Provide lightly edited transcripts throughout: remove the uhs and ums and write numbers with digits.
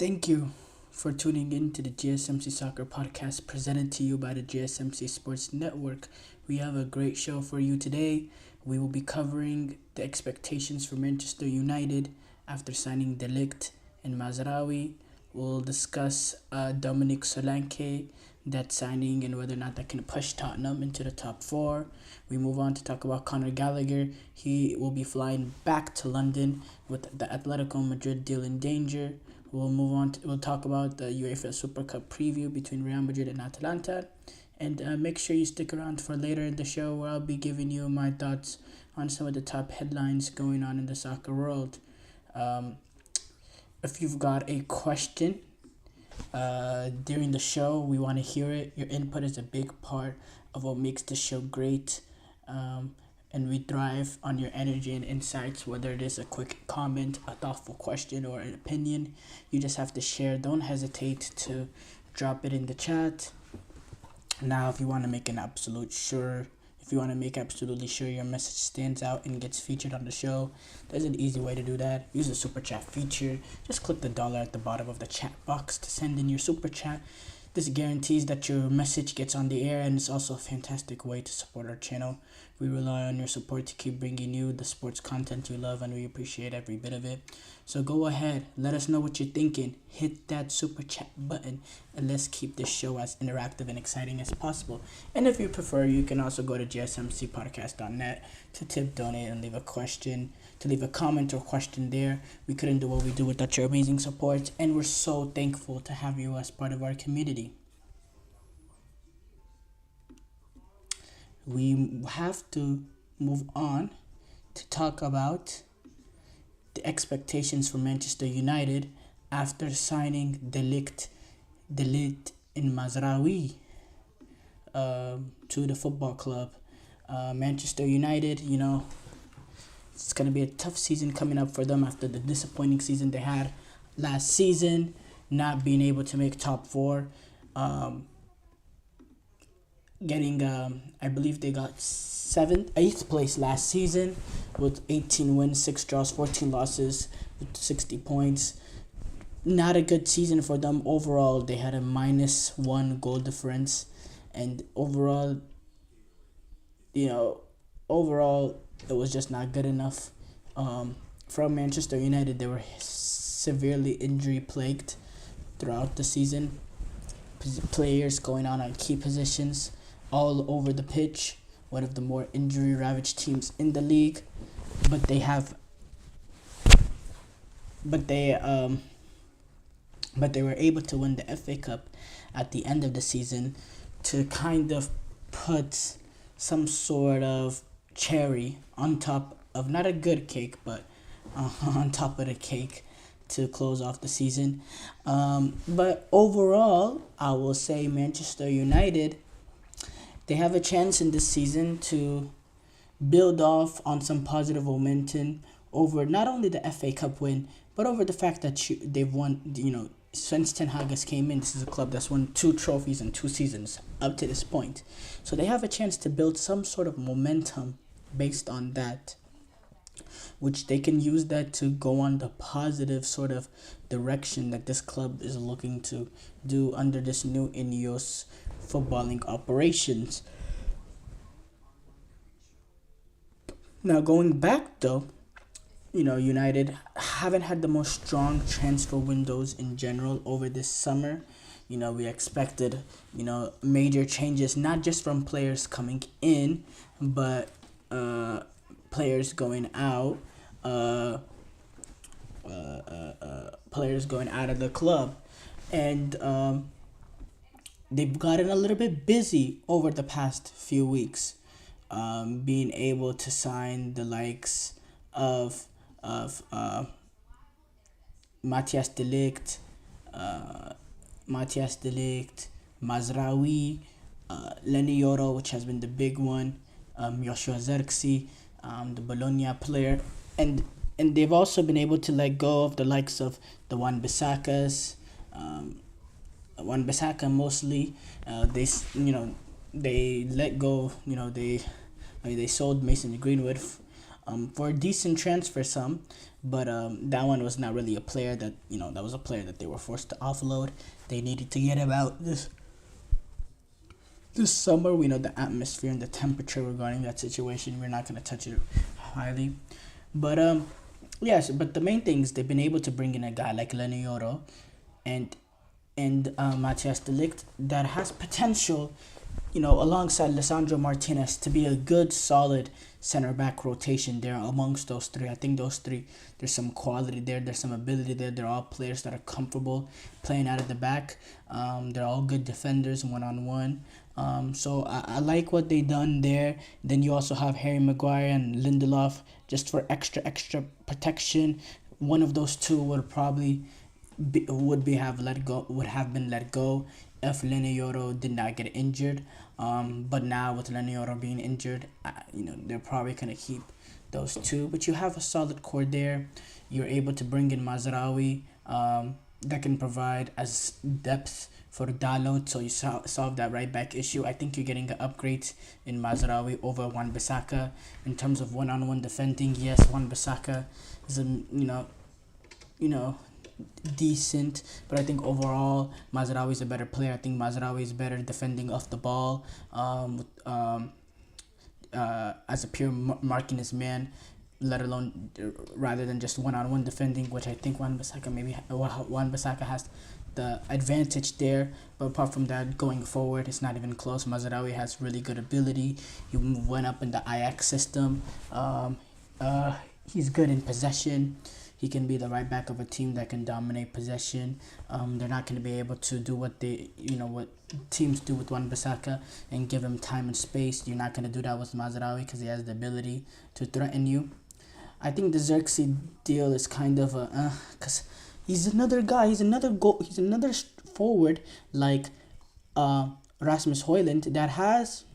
Thank you for tuning in to the GSMC Soccer Podcast presented to you by the GSMC Sports Network. We have a great show for you today. We will be covering the expectations for Manchester United after signing Ligt and Mazraoui. We'll discuss Dominic Solanke, that signing, and whether or not that can push Tottenham into the top four. We move on to talk about Conor Gallagher. He will be flying back to London with the Atletico Madrid deal in danger. We'll talk about the UEFA Super Cup preview between Real Madrid and Atalanta. And make sure you stick around for later in the show where I'll be giving you my thoughts on some of the top headlines going on in the soccer world. If you've got a question during the show, we want to hear it. Your input is a big part of what makes the show great. And we thrive on your energy and insights, whether it is a quick comment, a thoughtful question, or an opinion. You just have to share. Don't hesitate to drop it in the chat. Now, if you want to make absolutely sure your message stands out and gets featured on the show, there's an easy way to do that. Use the super chat feature. Just click the dollar at the bottom of the chat box to send in your super chat. This guarantees that your message gets on the air, and it's also a fantastic way to support our channel. We rely on your support to keep bringing you the sports content you love, and we appreciate every bit of it. So go ahead, let us know what you're thinking. Hit that super chat button, and let's keep this show as interactive and exciting as possible. And if you prefer, you can also go to gsmcpodcast.net to tip, donate, and leave a comment or question there. We couldn't do what we do without your amazing support, and we're so thankful to have you as part of our community. We have to move on to talk about the expectations for Manchester United after signing Ligt and Mazraoui to the football club. Manchester United, it's going to be a tough season coming up for them after the disappointing season they had last season, not being able to make top four. I believe they got 8th place last season with 18 wins, 6 draws, 14 losses with 60 points. Not a good season for them overall. They had a -1 goal difference, and overall it was just not good enough. From Manchester United, they were severely injury plagued throughout the season. Players going on key positions all over the pitch, one of the more injury-ravaged teams in the league, but they were able to win the FA Cup at the end of the season to kind of put some sort of cherry on top of not a good cake, but on top of the cake to close off the season. But overall, I will say Manchester United, they have a chance in this season to build off on some positive momentum over not only the FA Cup win, but over the fact that they've won, since Ten Hag came in, this is a club that's won 2 trophies in 2 seasons up to this point. So they have a chance to build some sort of momentum based on that, which they can use that to go on the positive sort of direction that this club is looking to do under this new Ineos footballing operations. Now, going back though, United haven't had the most strong transfer windows in general over this summer. We expected, major changes, not just from players coming in, but players going out. Players going out of the club, and they've gotten a little bit busy over the past few weeks, being able to sign the likes of Matthijs de Ligt, Mazraoui, Lenny Yoro, which has been the big one, Joshua Zirkzee, the Bologna player, and they've also been able to let go of the likes of the Wan-Bissakas, Wan-Bissaka mostly. They let go. They sold Mason Greenwood for a decent transfer sum. But that one was not really a player that, that was a player that they were forced to offload. They needed to get him out this summer. We know the atmosphere and the temperature regarding that situation. We're not going to touch it highly. But yes, but the main thing is they've been able to bring in a guy like Lenioro and Matthijs Ligt that has potential, alongside Lisandro Martinez, to be a good, solid center back rotation there amongst those three. I think those three, there's some quality there, there's some ability there. They're all players that are comfortable playing out of the back. They're all good defenders one-on-one. So I like what they done there. Then you also have Harry Maguire and Lindelof just for extra protection. One of those two would probably would have been let go if Lenioro did not get injured. But now with Lenioro being injured, they're probably gonna keep those two. But you have a solid core there. You're able to bring in Mazraoui, that can provide as depth for Dalot, so you solve that right back issue. I think you're getting an upgrade in Mazraoui over Wan-Bissaka in terms of one-on-one defending. Yes, Wan-Bissaka is decent, but I think overall Mazraoui is a better player. I think Mazraoui is better defending off the ball, as a pure marking his man, let alone rather than just one-on-one defending, which I think Wan-Bissaka has the advantage there. But apart from that, going forward, it's not even close. Mazraoui has really good ability. He went up in the Ajax system. He's good in possession. He can be the right back of a team that can dominate possession. They're not going to be able to do what teams do with Wan-Bissaka and give him time and space. You're not going to do that with Mazraoui because he has the ability to threaten you. I think the Xerxes deal is kind of because he's another guy. He's another forward like Rasmus Højlund that has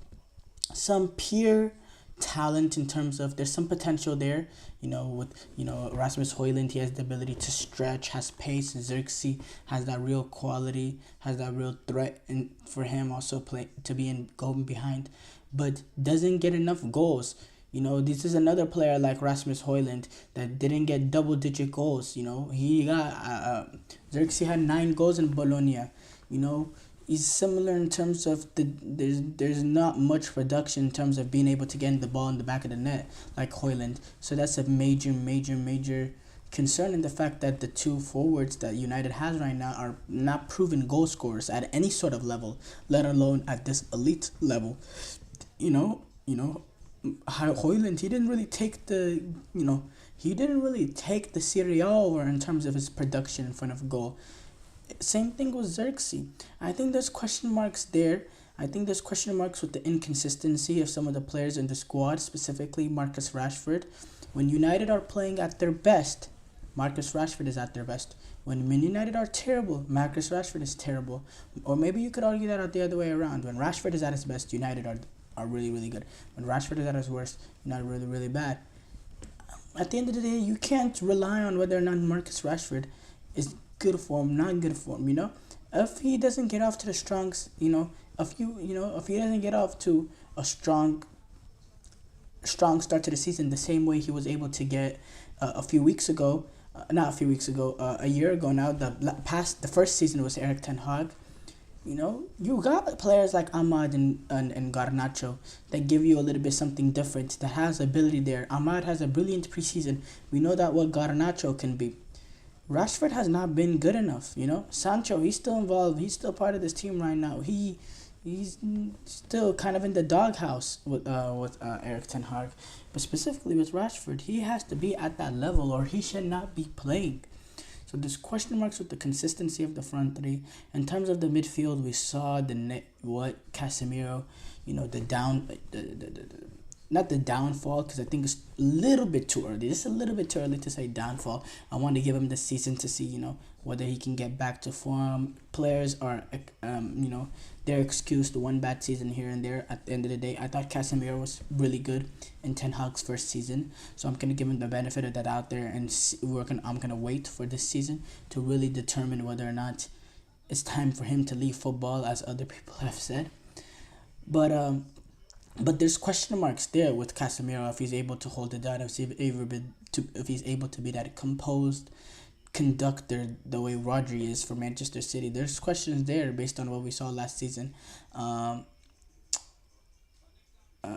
some pure talent in terms of there's some potential there. With Rasmus Højlund, he has the ability to stretch, has pace. Xerxes has that real quality, has that real threat for him also play to be in going behind, but doesn't get enough goals. This is another player like Rasmus Højlund that didn't get double-digit goals. He got Xerxes had 9 goals in Bologna. He's similar in terms of there's not much production in terms of being able to get the ball in the back of the net like Højlund. So that's a major concern in the fact that the two forwards that United has right now are not proven goal scorers at any sort of level, let alone at this elite level. Højlund, he didn't really take the Serie A over in terms of his production in front of goal. Same thing with Xerxes. I think there's question marks there. I think there's question marks with the inconsistency of some of the players in the squad, specifically Marcus Rashford. When United are playing at their best, Marcus Rashford is at their best. When United are terrible, Marcus Rashford is terrible. Or maybe you could argue that the other way around. When Rashford is at his best, United are really, really good. When Rashford is at his worst, United are really, really bad. At the end of the day, you can't rely on whether or not Marcus Rashford is good form, not good form. If he doesn't get off to the strongs, if he doesn't get off to a strong start to the season the same way he was able to get a year ago now. The first season was Erik ten Hag. You got players like Ahmad and Garnacho that give you a little bit something different, that has ability there. Ahmad has a brilliant preseason. We know that what Garnacho can be. Rashford has not been good enough. Sancho, he's still involved. He's still part of this team right now. He's still kind of in the doghouse with Erik ten Hag. But specifically with Rashford, he has to be at that level or he should not be playing. So there's question marks with the consistency of the front three. In terms of the midfield, we saw Casemiro, not the downfall, because I think it's a little bit too early. It's a little bit too early to say downfall. I want to give him the season to see, whether he can get back to form. Players are, they're excused one bad season here and there. At the end of the day, I thought Casemiro was really good in Ten Hag's first season. So I'm going to give him the benefit of that out there, and I'm going to wait for this season to really determine whether or not it's time for him to leave football, as other people have said. But But there's question marks there with Casemiro if he's able to hold it down, if he's able to be that composed conductor the way Rodri is for Manchester City. There's questions there based on what we saw last season. Um,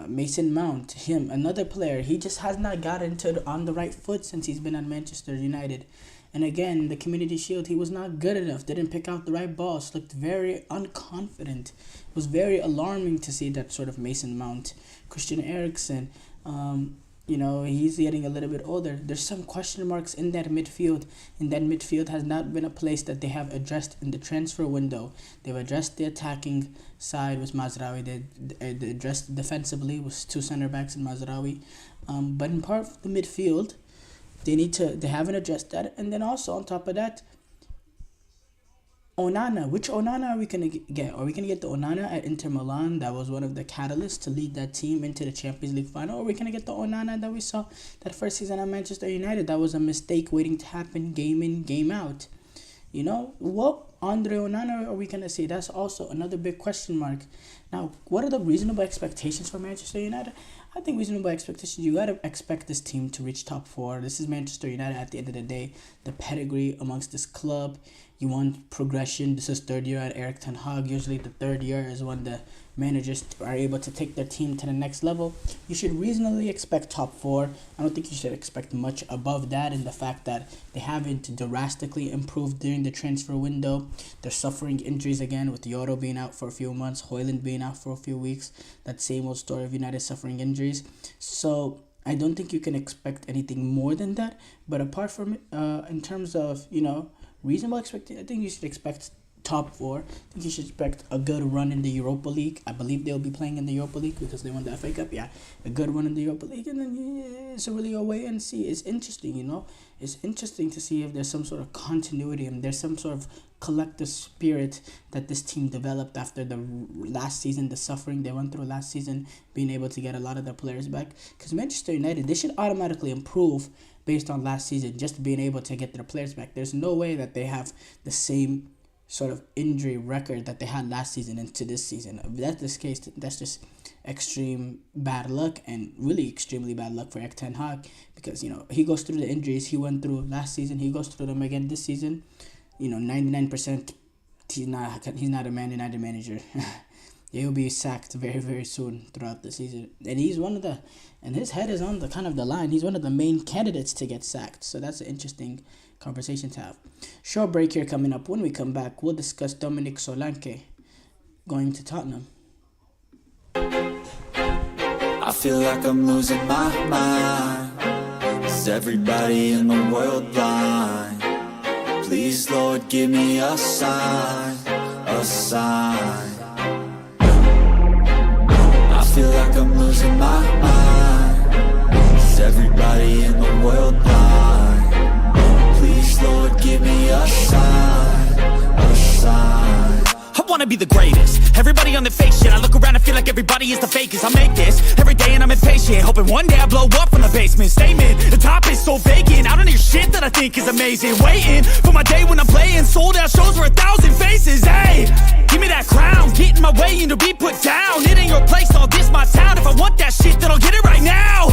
Mason Mount, him, another player, he just has not gotten on the right foot since he's been at Manchester United. And again, the Community Shield, he was not good enough, didn't pick out the right balls, looked very unconfident. It was very alarming to see that sort of Mason Mount. Christian Eriksen, he's getting a little bit older. There's some question marks in that midfield, and that midfield has not been a place that they have addressed in the transfer window. They've addressed the attacking side with Mazraoui. They addressed defensively with two center backs and Mazraoui. But in part of the midfield, they haven't addressed that. And then also on top of that, Onana. Which Onana are we going to get? Are we going to get the Onana at Inter Milan that was one of the catalysts to lead that team into the Champions League final? Or are we going to get the Onana that we saw that first season at Manchester United? That was a mistake waiting to happen game in, game out. What Andre Onana are we going to see? That's also another big question mark. Now, what are the reasonable expectations for Manchester United? I think reasonable expectations, you got to expect this team to reach top four. This is Manchester United at the end of the day. The pedigree amongst this club. You want progression. This is third year at Erik ten Hag. Usually the third year is when the managers are able to take their team to the next level. You should reasonably expect top four. I don't think you should expect much above that, in the fact that they haven't drastically improved during the transfer window. They're suffering injuries again, with Yoro being out for a few months, Højlund being out for a few weeks. That same old story of United suffering injuries. So I don't think you can expect anything more than that. But apart from it, in terms of, reasonable expectation, I think you should expect top four. I think you should expect a good run in the Europa League. I believe they'll be playing in the Europa League because they won the FA Cup. Yeah, a good run in the Europa League, and then it's really a wait and see. It's interesting, It's interesting to see if there's some sort of continuity and there's some sort of collective spirit that this team developed after the last season, the suffering they went through last season, being able to get a lot of their players back. Because Manchester United, they should automatically improve based on last season, just being able to get their players back. There's no way that they have the same sort of injury record that they had last season into this season. If that's the case, that's just extreme bad luck, and really extremely bad luck for Erik ten Hag, because he goes through the injuries he went through last season. He goes through them again this season. 99% he's not a Man United manager. He'll be sacked very, very soon throughout the season. And he's and his head is on the kind of the line. He's one of the main candidates to get sacked. So that's an interesting conversation to have. Short break here coming up. When we come back, we'll discuss Dominic Solanke going to Tottenham. I feel like I'm losing my mind. Is everybody in the world blind? Please, Lord, give me a sign, a sign. I feel like I'm losing my mind. Is everybody in the world blind? Please, Lord, give me a sign, a sign. I wanna be the greatest. Everybody on the fake shit. I look around and feel like everybody is the fakest. I make this every day and I'm impatient, hoping one day I blow up from the basement. Statement, the top is so vacant. I don't hear shit that I think is amazing. Waiting for my day when I'm playing sold out shows for 1,000 faces. Hey, give me that crown, get in my way and to be put down. It ain't your place, all this my town. If I want that shit, then I'll get it right now.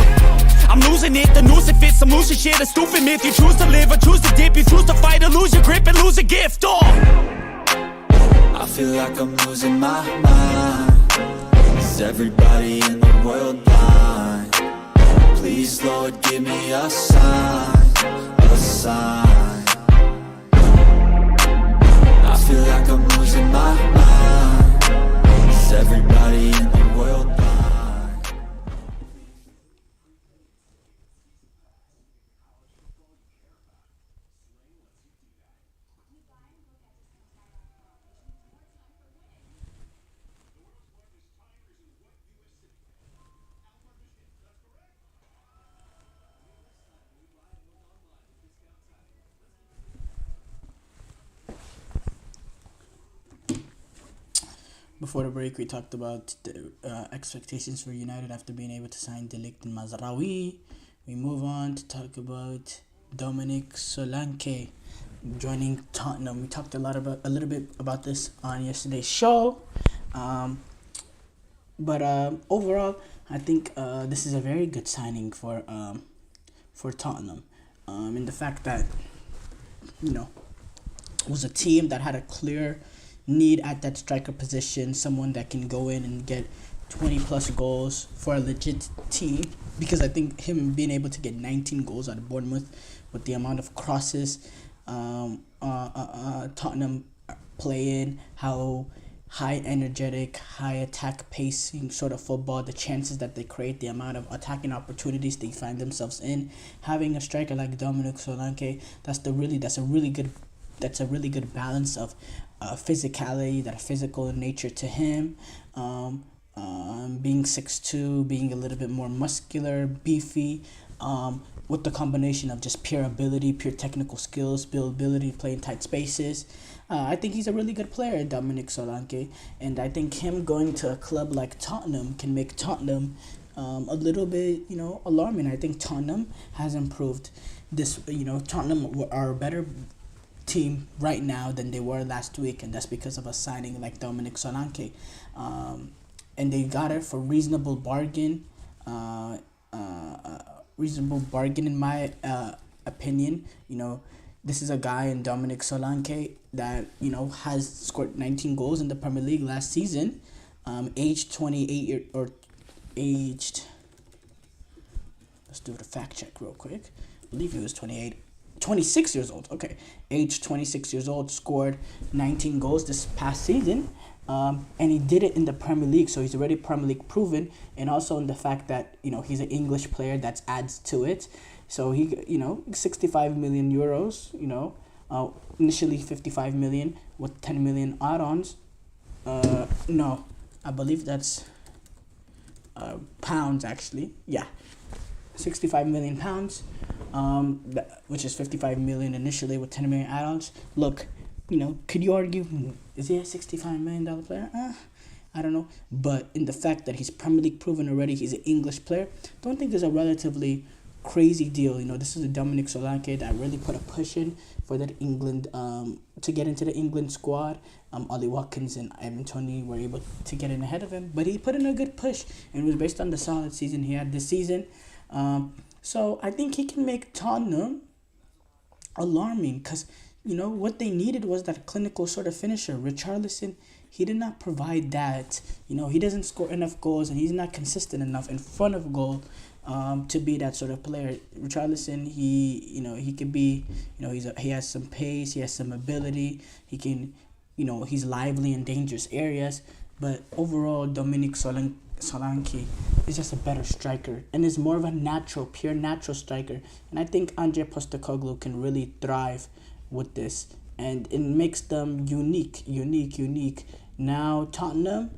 I'm losing it, the noose it fits. I'm losing shit, a stupid myth. You choose to live or choose to dip. You choose to fight or lose your grip and lose a gift. I feel like I'm losing my mind. Is everybody in the world blind? Please, Lord, give me a sign, a sign. I feel like I'm losing my mind. Is everybody in the world blind? Before the break, we talked about the expectations for United after being able to sign Ligt and Mazraoui. We move on to talk about Dominic Solanke joining Tottenham. We talked a little bit about this on yesterday's show. Dominic Solanke, joining Tottenham. We talked a little bit about this on yesterday's show. We talked a lot about a little bit about this on yesterday's show. We talked a little bit about this on yesterday's show. We talked a little bit about this on yesterday's show. We talked a lot about a little bit about this on yesterday's show. We talked a little bit about this on yesterday's show. But overall, I think this is a very good signing for Tottenham. In the fact that, you know, it was a team that had a clear need at that striker position, someone that can go in and get 20 plus goals for a legit team. Because I think him being able to get 19 goals out of Bournemouth with the amount of crosses Tottenham play in, how high energetic, high attack pacing sort of football, the chances that they create, the amount of attacking opportunities they find themselves in, having a striker like Dominic Solanke, that's a really good balance of physicality, that physical nature to him, being 6'2", being a little bit more muscular, beefy, with the combination of just pure ability, pure technical skills, ability to play in tight spaces. I think he's a really good player, Dominic Solanke, and I think him going to a club like Tottenham can make Tottenham a little bit, alarming. I think Tottenham has improved. Tottenham are a better team right now than they were last week, and that's because of a signing like Dominic Solanke. And they got it for reasonable bargain. Reasonable bargain in my opinion. This is a guy in Dominic Solanke that has scored 19 goals in the Premier League last season, aged 28 or aged. Let's do the fact check real quick. I believe he was 26 years old. Okay, aged 26 years old, scored 19 goals this past season. And he did it in the Premier League, so he's already Premier League proven, and also in the fact that he's an English player, that adds to it. So he 65 million euros, initially 55 million with 10 million add-ons. No, I believe that's pounds actually. Yeah, 65 million pounds, which is 55 million initially with 10 million add-ons. Look, could you argue, is he a $65 million player? I don't know. But in the fact that he's Premier League proven already, he's an English player, don't think there's a relatively crazy deal. This is a Dominic Solanke that really put a push in for that England, to get into the England squad. Ollie Watkins and Ivan Toney were able to get in ahead of him, but he put in a good push, and it was based on the solid season he had this season. So I think he can make Tottenham alarming, because what they needed was that clinical sort of finisher. Richarlison, he did not provide that. He doesn't score enough goals, and he's not consistent enough in front of goal to be that sort of player. Richarlison, he could be, he has some pace, he has some ability, he can, he's lively in dangerous areas. But overall, Dominic Solanke is just a better striker and is more of a pure natural striker. And I think Andre Postecoglou can really thrive with this, and it makes them unique. Now Tottenham,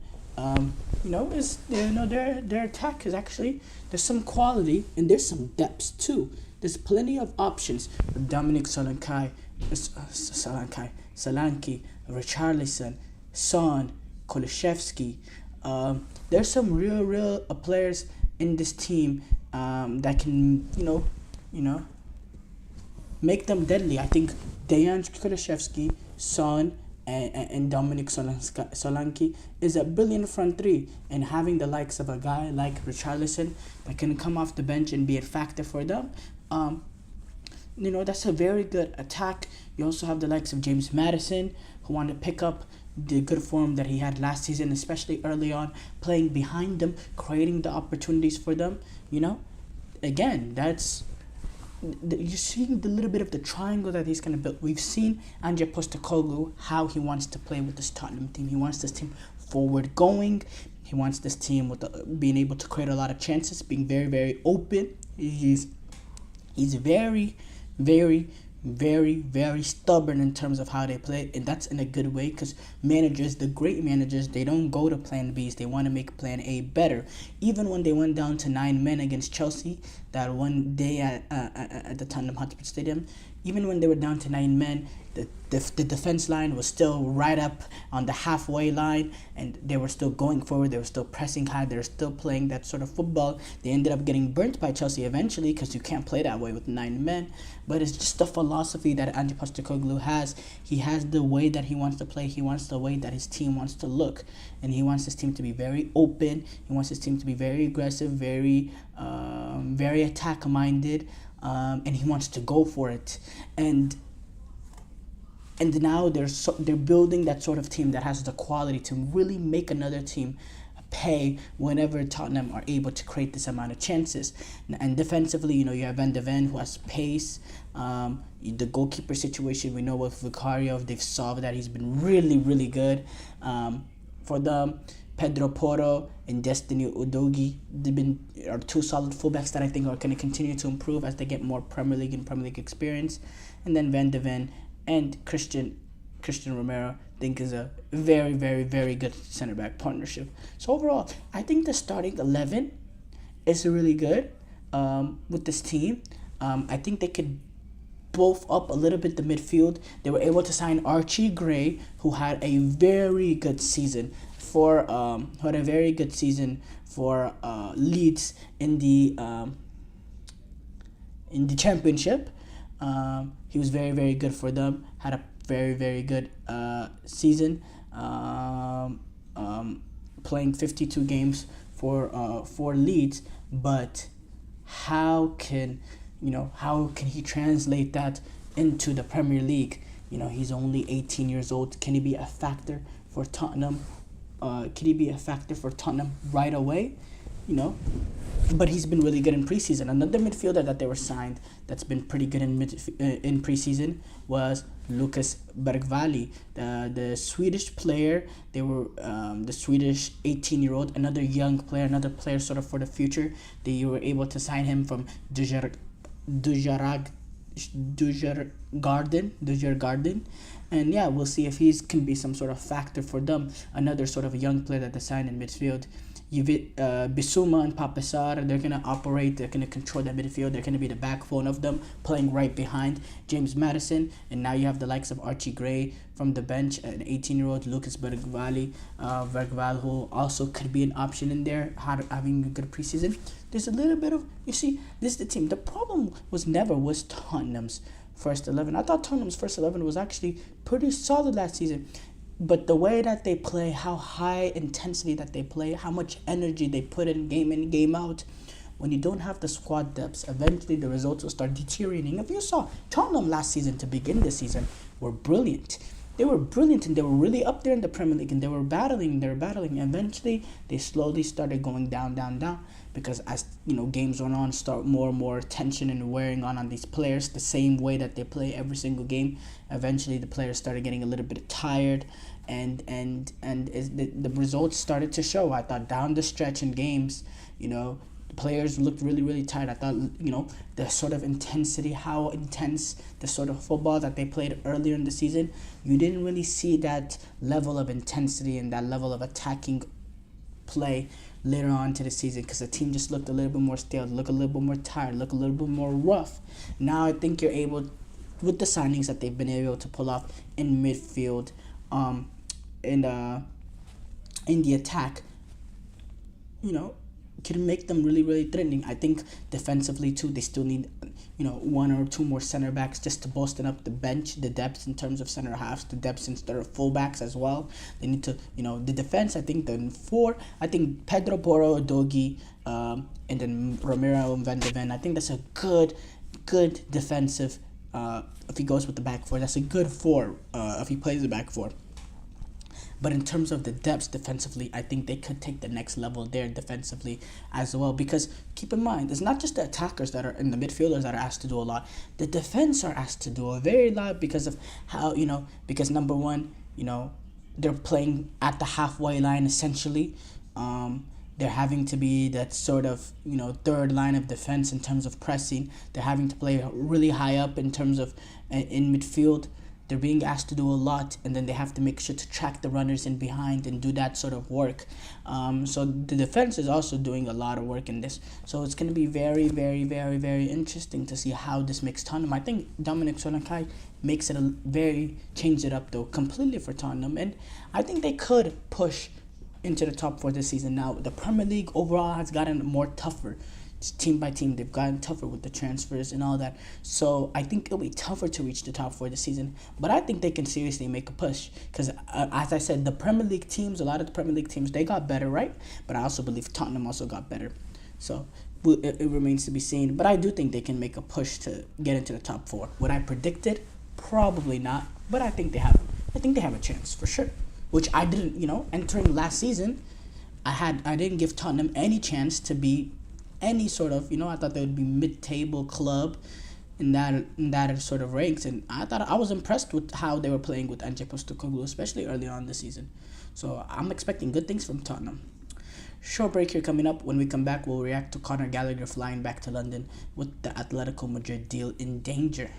their attack is actually, there's some quality and there's some depth too. There's plenty of options. Dominic Solanke, Richarlison, Son, Kulusevski. There's some real players in this team that can make them deadly. I think Dejan Kulusevski, Son, and Dominic Solanke is a brilliant front three, and having the likes of a guy like Richarlison that can come off the bench and be a factor for them, that's a very good attack. You also have the likes of James Maddison, who want to pick up the good form that he had last season, especially early on, playing behind them, creating the opportunities for them. Again, that's, you're seeing the little bit of the triangle that he's going to build. We've seen Andre Postecoglou, how he wants to play with this Tottenham team. He wants this team forward going. He wants this team with being able to create a lot of chances, being very, very open. He's very, very, very, very stubborn in terms of how they play, and that's in a good way, because the great managers, they don't go to plan Bs, they want to make plan A better. Even when they went down to 9 men against Chelsea that one day at the Tottenham Hotspur Stadium, even when they were down to 9 men, the defense line was still right up on the halfway line, and they were still going forward. They were still pressing high. They were still playing that sort of football. They ended up getting burnt by Chelsea eventually, because you can't play that way with 9 men. But it's just the philosophy that Ange Postecoglou has. He has the way that he wants to play. He wants the way that his team wants to look, and he wants his team to be very open. He wants his team to be very aggressive, very attack minded, and he wants to go for it. And now they're building that sort of team that has the quality to really make another team pay whenever Tottenham are able to create this amount of chances. And defensively, you have Van de Ven, who has pace. The goalkeeper situation, we know with Vicario, they've solved that. He's been really, really good for them. Pedro Porro and Destiny Udogie, are two solid fullbacks that I think are going to continue to improve as they get more Premier League and Premier League experience. And then Van de Ven and Christian Romero, I think, is a very, very, very good center-back partnership. So overall, I think the starting 11 is really good with this team. I think they could bulk up a little bit the midfield. They were able to sign Archie Gray, who had a very good season for Leeds in the championship. He was very, very good for them. Had a very, very good season. Playing 52 games for Leeds, but how can he translate that into the Premier League? He's only 18 years old. Can he be a factor for Tottenham? Right away? But he's been really good in preseason. Another midfielder that they were signed that's been pretty good in preseason was Lucas Bergvall, the Swedish player. They were the Swedish 18-year-old, another young player, another player sort of for the future. They were able to sign him from Djurgården. And yeah, we'll see if he can be some sort of factor for them. Another sort of young player that they signed in midfield. Bissouma and Papassar, they're going to operate, they're going to control that midfield, they're going to be the backbone of them, playing right behind James Maddison. And now you have the likes of Archie Gray from the bench, an 18-year-old Lucas Bergvall, who also could be an option in there, having a good preseason. There's a little bit of, this is the team. The problem was Tottenham's first 11. I thought Tottenham's first 11 was actually pretty solid last season. But the way that they play, how high intensity that they play, how much energy they put in, game out, when you don't have the squad depth, eventually the results will start deteriorating. If you saw Tottenham last season to begin this season were brilliant. They were brilliant, and they were really up there in the Premier League, and they were battling. Eventually, they slowly started going down, because as games went on, start more and more tension and wearing on these players, the same way that they play every single game. Eventually, the players started getting a little bit tired, and the results started to show. I thought down the stretch in games, the players looked really, really tired. I thought, the sort of intensity, how intense the sort of football that they played earlier in the season, you didn't really see that level of intensity and that level of attacking play later on to the season, because the team just looked a little bit more stale, looked a little bit more tired, looked a little bit more rough. Now I think you're able, with the signings that they've been able to pull off in midfield, in the attack, can make them really, really threatening. I think defensively too, they still need one or two more center backs just to bolster up the bench, the depth in terms of center halves, the depth in terms of fullbacks as well. They need to, the defense. I think Pedro Porro, Udogie, and then Romero and Van de Ven. I think that's a good defensive. If he goes with the back four, that's a good four. If he plays the back four. But in terms of the depth defensively, I think they could take the next level there defensively as well. Because keep in mind, it's not just the attackers that are in the midfielders that are asked to do a lot. The defense are asked to do a very lot because of how, because number one, they're playing at the halfway line essentially. They're having to be that sort of, third line of defense in terms of pressing. They're having to play really high up in terms of in midfield. they're being asked to do a lot, and then they have to make sure to track the runners in behind and do that sort of work. So the defense is also doing a lot of work in this. So it's going to be very, very, very, very interesting to see how this makes Tottenham. I think Dominic Solanke makes it change it up though completely for Tottenham, and I think they could push into the top 4 this season. Now the Premier League overall has gotten more tougher. Team by team, they've gotten tougher with the transfers and all that. So I think it'll be tougher to reach the top 4 this season. But I think they can seriously make a push. Because as I said, the Premier League teams, a lot of the Premier League teams, they got better, right? But I also believe Tottenham also got better. So it remains to be seen. But I do think they can make a push to get into the top 4. What I predicted? Probably not. But I think they have a chance for sure. Which I didn't, entering last season, I didn't give Tottenham any chance to be any sort of, I thought they would be mid-table club in that sort of ranks, and I was impressed with how they were playing with Ange Postecoglou, especially early on this season. So I'm expecting good things from Tottenham. Short break here coming up. When we come back, we'll react to Conor Gallagher flying back to London with the Atletico Madrid deal in danger.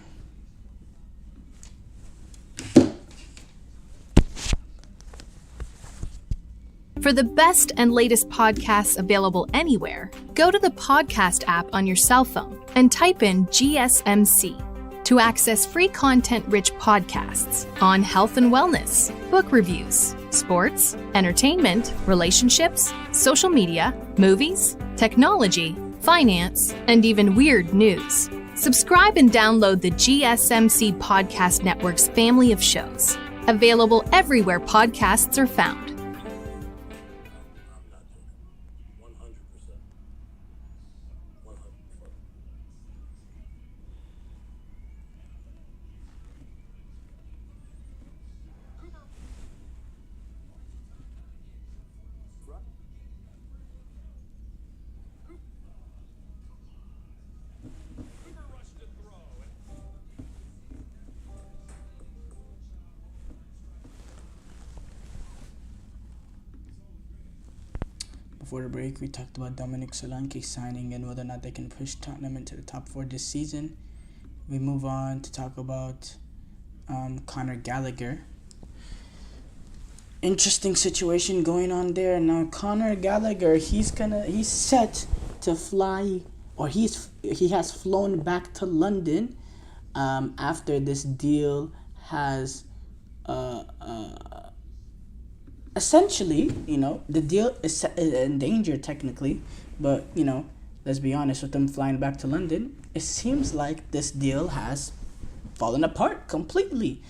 For the best and latest podcasts available anywhere, go to the podcast app on your cell phone and type in GSMC to access free content-rich podcasts on health and wellness, book reviews, sports, entertainment, relationships, social media, movies, technology, finance, and even weird news. Subscribe and download the GSMC Podcast Network's family of shows, available everywhere podcasts are found. Before the break, we talked about Dominic Solanke signing and whether or not they can push Tottenham into the top 4 this season. We move on to talk about Conor Gallagher. Interesting situation going on there. Now, Conor Gallagher, he's set to fly, or he has flown back to London after this deal has essentially, the deal is in danger technically, but, let's be honest, with them flying back to London, it seems like this deal has fallen apart completely.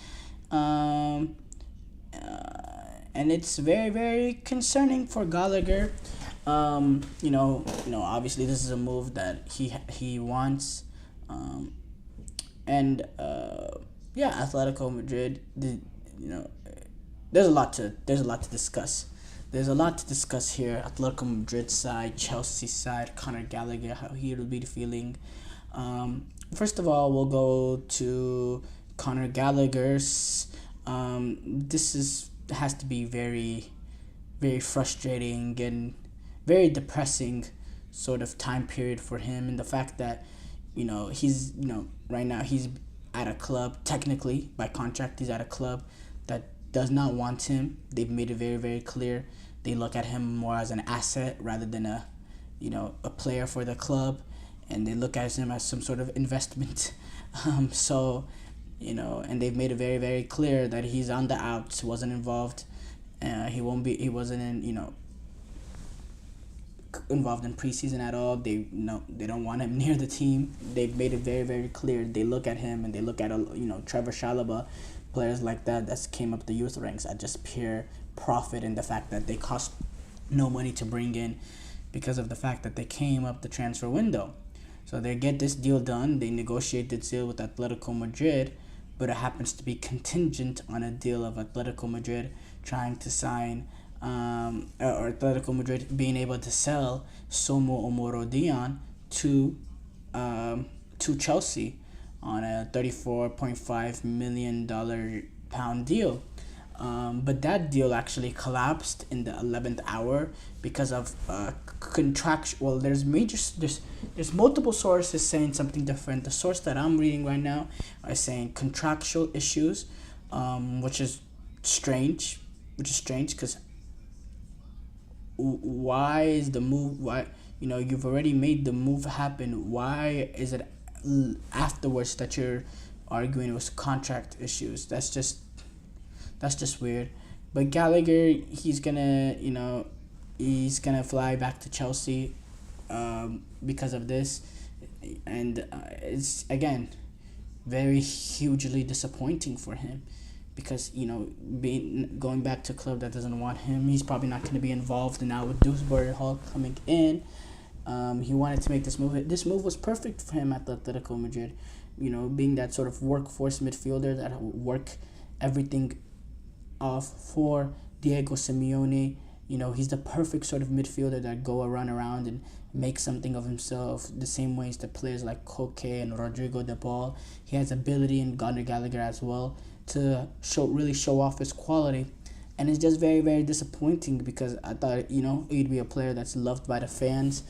And it's very, very concerning for Gallagher. Obviously this is a move that he wants. Atletico Madrid, there's a lot to discuss. There's a lot to discuss here. Atletico Madrid side, Chelsea side, Conor Gallagher, how he will be feeling. First of all, we'll go to Conor Gallagher's. This has to be very, very frustrating and very depressing sort of time period for him, and the fact that he's right now he's at a club, technically by contract he's at a club that does not want him. They've made it very, very clear. They look at him more as an asset rather than a player for the club, and they look at him as some sort of investment. And they've made it very, very clear that he's on the outs. He wasn't involved. He wasn't involved in preseason at all. They don't want him near the team. They've made it very, very clear. They look at him and they look at Trevor Chalobah, players like that came up the youth ranks at just pure profit, and the fact that they cost no money to bring in because of the fact that they came up the transfer window. So they get this deal done. They negotiate this deal with Atletico Madrid, but it happens to be contingent on a deal of Atletico Madrid trying to sign or Atletico Madrid being able to sell Somo Omorodion to Chelsea on a $34.5 million deal. But that deal actually collapsed in the 11th hour because of contractual. Well, there's multiple sources saying something different. The source that I'm reading right now are saying contractual issues which is strange. Because why is the move? Why, you've already made the move happen? Why is it afterwards that you're arguing it was contract issues? That's just weird. But Gallagher, he's gonna fly back to Chelsea because of this, and it's again very hugely disappointing for him, because going back to a club that doesn't want him, he's probably not going to be involved. And now with Dewsbury Hall coming in, he wanted to make this move. This move was perfect for him at Atletico Madrid, being that sort of workforce midfielder that will work everything off for Diego Simeone. He's the perfect sort of midfielder that run around and make something of himself, the same ways that players like Koke and Rodrigo de Paul. He has ability in Conor Gallagher as well to show off his quality. And it's just very, very disappointing, because I thought, he'd be a player that's loved by the fans.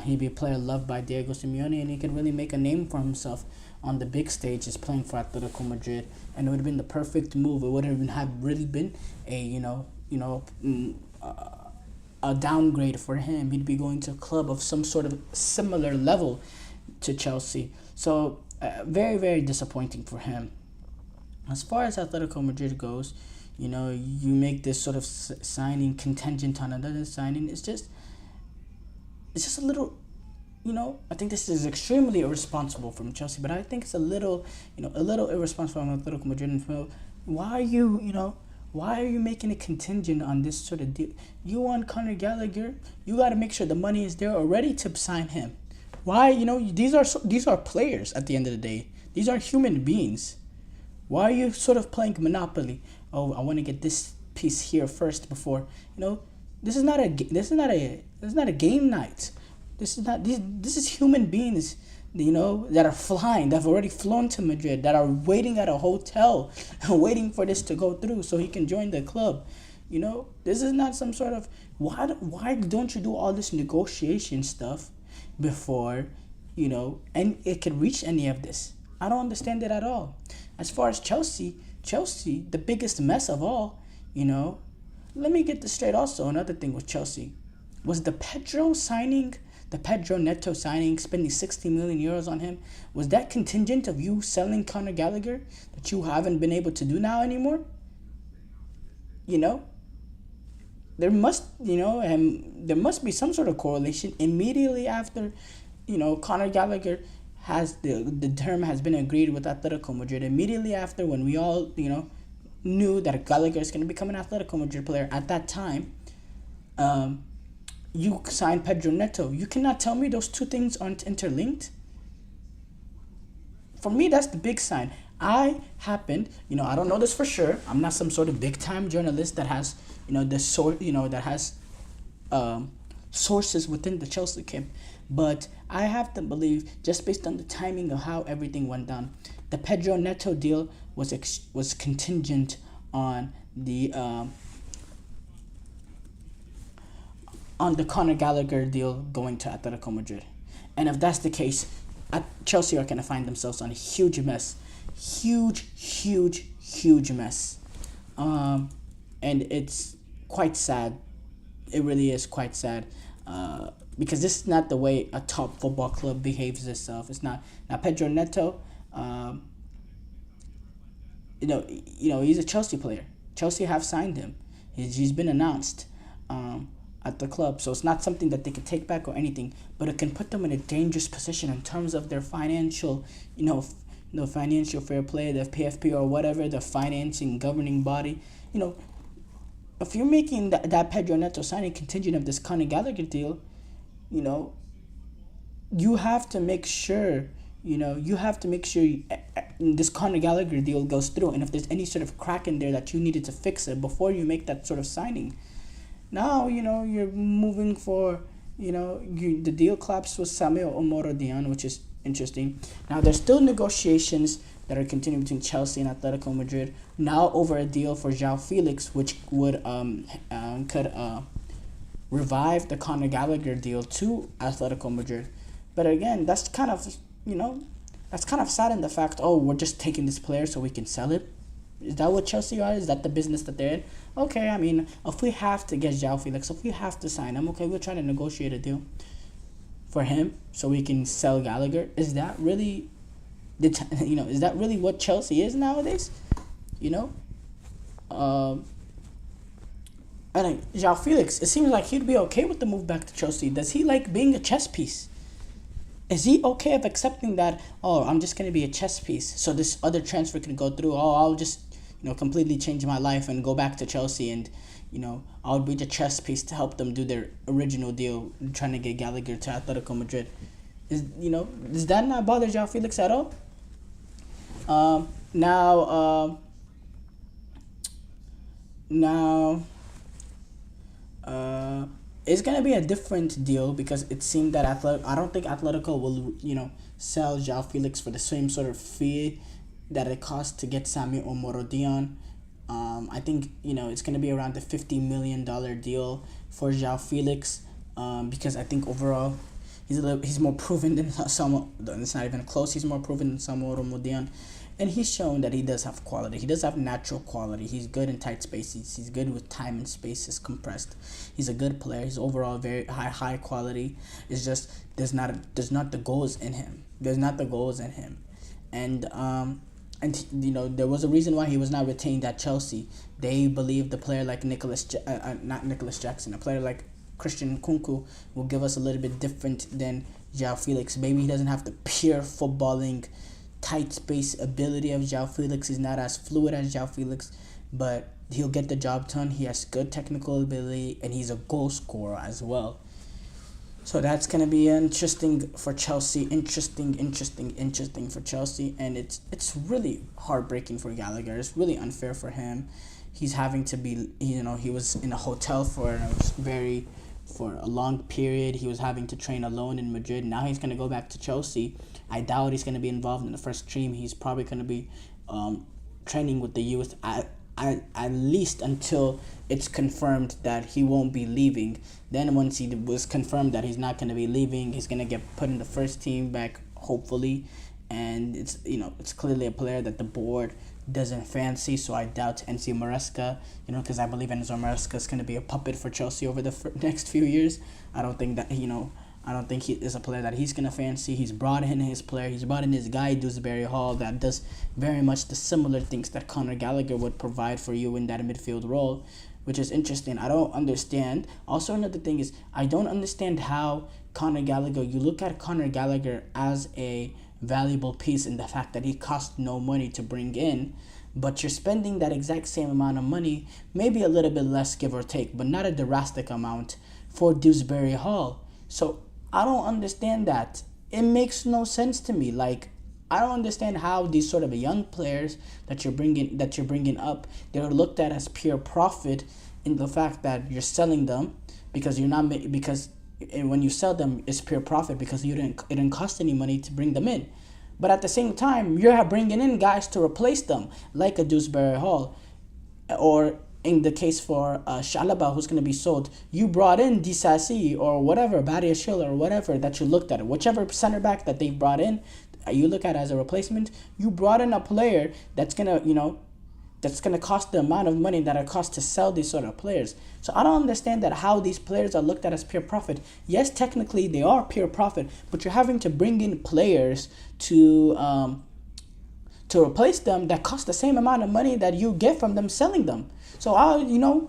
He'd be a player loved by Diego Simeone, and he could really make a name for himself on the big stages playing for Atletico Madrid. And it would have been the perfect move. It wouldn't have really been a downgrade for him. He'd be going to a club of some sort of similar level to Chelsea. So very, very disappointing for him. As far as Atletico Madrid goes, you make this sort of signing contingent on another signing. It's just a little, I think this is extremely irresponsible from Chelsea, but I think it's a little irresponsible from Atletico Madrid. Why are you making a contingent on this sort of deal? You want Conor Gallagher, you got to make sure the money is there already to sign him. Why? These are players at the end of the day. These are human beings. Why are you sort of playing Monopoly? Oh, I want to get this piece here first before, this is not a game night. This is human beings, that are flying, that have already flown to Madrid, that are waiting at a hotel, waiting for this to go through so he can join the club. This is not some sort of, why don't you do all this negotiation stuff before, and it could reach any of this? I don't understand it at all. As far as Chelsea, the biggest mess of all, let me get this straight also. Another thing with Chelsea was the Pedro Neto signing, spending 60 million euros on him. Was that contingent of you selling Conor Gallagher that you haven't been able to do now anymore? There must be some sort of correlation immediately after, Conor Gallagher the term has been agreed with Atletico Madrid. Immediately after, when we all, knew that Gallagher is going to become an Atletico Madrid player at that time, you signed Pedro Neto. You cannot tell me those two things aren't interlinked. For me, that's the big sign. I don't know this for sure. I'm not some sort of big time journalist that has, sources within the Chelsea camp. But I have to believe, just based on the timing of how everything went down, the Pedro Neto deal was contingent on the Conor Gallagher deal going to Atletico Madrid. And if that's the case, Chelsea are going to find themselves on a huge mess. Huge mess. And it's quite sad. It really is quite sad. Because this is not the way a top football club behaves itself. It's not. Now Pedro Neto, he's a Chelsea player. Chelsea have signed him. He's been announced at the club, so it's not something that they can take back or anything. But it can put them in a dangerous position in terms of their financial, financial fair play, the PFP or whatever, the financing governing body. If you're making that Pedro Neto signing contingent of this Conor Gallagher deal, you have to make sure, this Conor Gallagher deal goes through. And if there's any sort of crack in there that you needed to fix it before you make that sort of signing. Now, you're moving for, the deal collapsed with Samuel Omorodion, which is interesting. Now, there's still negotiations that are continuing between Chelsea and Atletico Madrid, now over a deal for João Felix, which would could revive the Conor Gallagher deal to Atletico Madrid. But again, that's kind of sad in the fact, we're just taking this player so we can sell it. Is that what Chelsea are? Is that the business that they're in? Okay, I mean, if we have to get João Felix, if we have to sign him, okay, we'll try to negotiate a deal for him so we can sell Gallagher. Is that really, is that really what Chelsea is nowadays? I think João Felix, it seems like he'd be okay with the move back to Chelsea. Does he like being a chess piece? Is he okay of accepting that, oh, I'm just going to be a chess piece so this other transfer can go through? Oh, I'll just, completely change my life and go back to Chelsea and, I'll be the chess piece to help them do their original deal, trying to get Gallagher to Atletico Madrid. Does that not bother João Felix at all? It's going to be a different deal because it seemed that I don't think Atletico will, sell João Felix for the same sort of fee that it costs to get Samuel Omorodion. I think, it's going to be around the $50 million deal for João Felix because I think overall he's more proven than Samuel. It's not even close. He's more proven than Samuel Omorodion. And he's shown that he does have quality. He does have natural quality. He's good in tight spaces. He's good with time and spaces compressed. He's a good player. He's overall very high quality. It's just there's not the goals in him. There's not the goals in him. And there was a reason why he was not retained at Chelsea. They believed a player like a player like Christian Nkunku will give us a little bit different than João Felix. Maybe he doesn't have the pure footballing tight space ability of João Felix. Is not as fluid as João Felix, but he'll get the job done. He has good technical ability and he's a goal scorer as well. So that's going to be interesting for Chelsea. Interesting for Chelsea. And it's really heartbreaking for Gallagher. It's really unfair for him. He's having to be, he was in a hotel for a long period. He was having to train alone in Madrid. Now he's going to go back to Chelsea. I doubt he's going to be involved in the first team. He's probably going to be training with the youth at least until it's confirmed that he won't be leaving. Then once he was confirmed that he's not going to be leaving, he's going to get put in the first team back, hopefully. And it's clearly a player that the board doesn't fancy, so I doubt Enzo Maresca, because I believe Enzo Maresca is going to be a puppet for Chelsea over the next few years. I don't think that, I don't think he is a player that he's going to fancy. He's brought in his player. He's brought in his guy, Dewsbury Hall, that does very much the similar things that Conor Gallagher would provide for you in that midfield role, which is interesting. I don't understand. Also, another thing is, I don't understand how Conor Gallagher, you look at Conor Gallagher as a valuable piece in the fact that he costs no money to bring in, but you're spending that exact same amount of money, maybe a little bit less, give or take, but not a drastic amount, for Dewsbury Hall. So I don't understand that. It makes no sense to me. Like, I don't understand how these sort of young players that you're bringing up, they're looked at as pure profit in the fact that you're selling them because when you sell them, it's pure profit because it didn't cost any money to bring them in. But at the same time, you're bringing in guys to replace them, like a Dewsbury Hall, or in the case for Shalaba, who's going to be sold, you brought in Disasi or whatever, Badiashil or whatever that you looked at, whichever center back that they brought in, you look at as a replacement. You brought in a player that's gonna, that's gonna cost the amount of money that it costs to sell these sort of players. So I don't understand that how these players are looked at as pure profit. Yes, technically they are pure profit, but you're having to bring in players to replace them that cost the same amount of money that you get from them selling them. So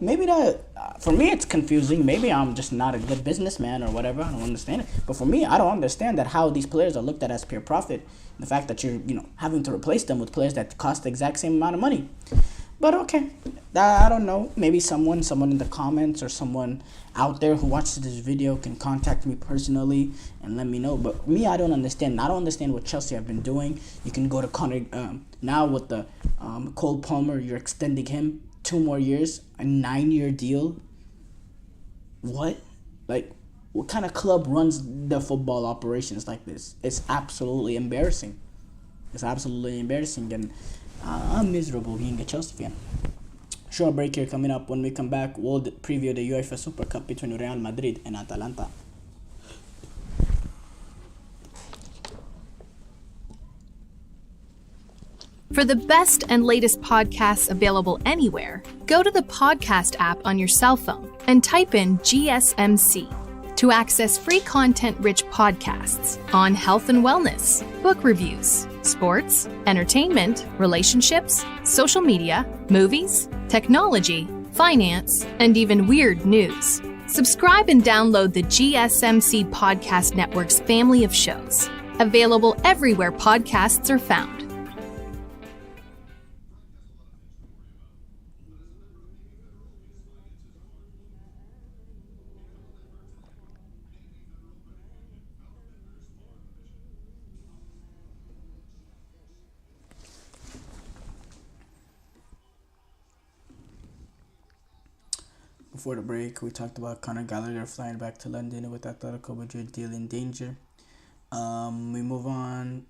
maybe that for me it's confusing. Maybe I'm just not a good businessman or whatever. I don't understand it. But for me, I don't understand that how these players are looked at as pure profit. The fact that you're having to replace them with players that cost the exact same amount of money. But okay, I don't know. Maybe someone in the comments or someone out there who watches this video can contact me personally and let me know. But me, I don't understand. I don't understand what Chelsea have been doing. You can go to Conor now with the Cole Palmer. You're extending him 2 more years, a 9-year deal. What? Like, what kind of club runs the football operations like this? It's absolutely embarrassing. And I'm miserable being a Chelsea fan. Short break here coming up. When we come back, we'll preview the UEFA Super Cup between Real Madrid and Atalanta. For the best and latest podcasts available anywhere, go to the podcast app on your cell phone and type in GSMC to access free content-rich podcasts on health and wellness, book reviews, sports, entertainment, relationships, social media, movies, technology, finance, and even weird news. Subscribe and download the GSMC Podcast Network's family of shows, available everywhere podcasts are found. Before the break, we talked about Conor Gallagher flying back to London with Atletico Madrid deal in danger. We move on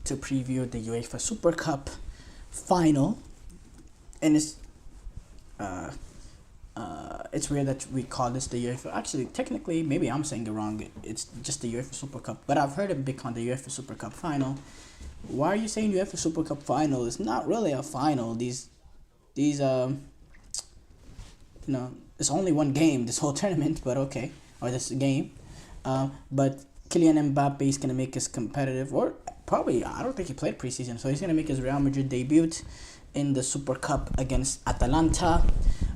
to preview the UEFA Super Cup final, and it's weird that we call this the UEFA. Actually, technically, maybe I'm saying it wrong. It's just the UEFA Super Cup, but I've heard it be called the UEFA Super Cup final. Why are you saying UEFA Super Cup final? It's not really a final. These it's only one game this whole tournament, but okay, or this game. But Kylian Mbappe is gonna make his competitive, or probably I don't think he played preseason, so he's gonna make his Real Madrid debut in the Super Cup against Atalanta.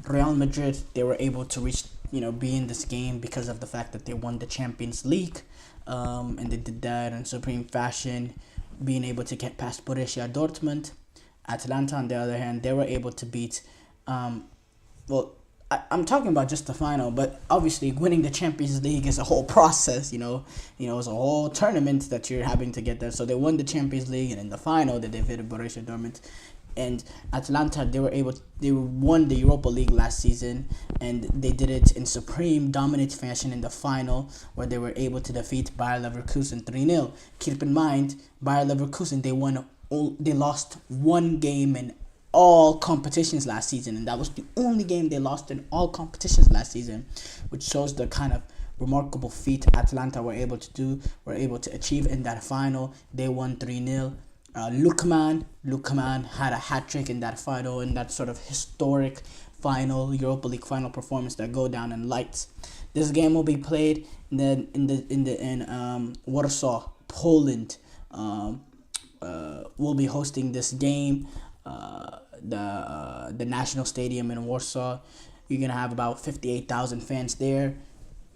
Real Madrid, they were able to reach, be in this game because of the fact that they won the Champions League, and they did that in supreme fashion, being able to get past Borussia Dortmund. Atalanta, on the other hand, they were able to beat, I'm talking about just the final, but obviously winning the Champions League is a whole process, it's a whole tournament that you're having to get there. So they won the Champions League, and in the final they defeated Borussia Dortmund. And Atalanta, they won the Europa League last season, and they did it in supreme dominant fashion in the final, where they were able to defeat Bayer Leverkusen 3-0. Keep in mind, Bayer Leverkusen, they lost one game in all competitions last season, and that was the only game they lost in all competitions last season, which shows the kind of remarkable feat Atalanta were able to achieve in that final. They won 3-0. Lukman had a hat-trick in that final, in that sort of historic final, Europa League final performance that go down in lights. This game will be played in Warsaw, Poland. We'll be hosting this game. The National Stadium in Warsaw. You're gonna have about 58,000 fans there,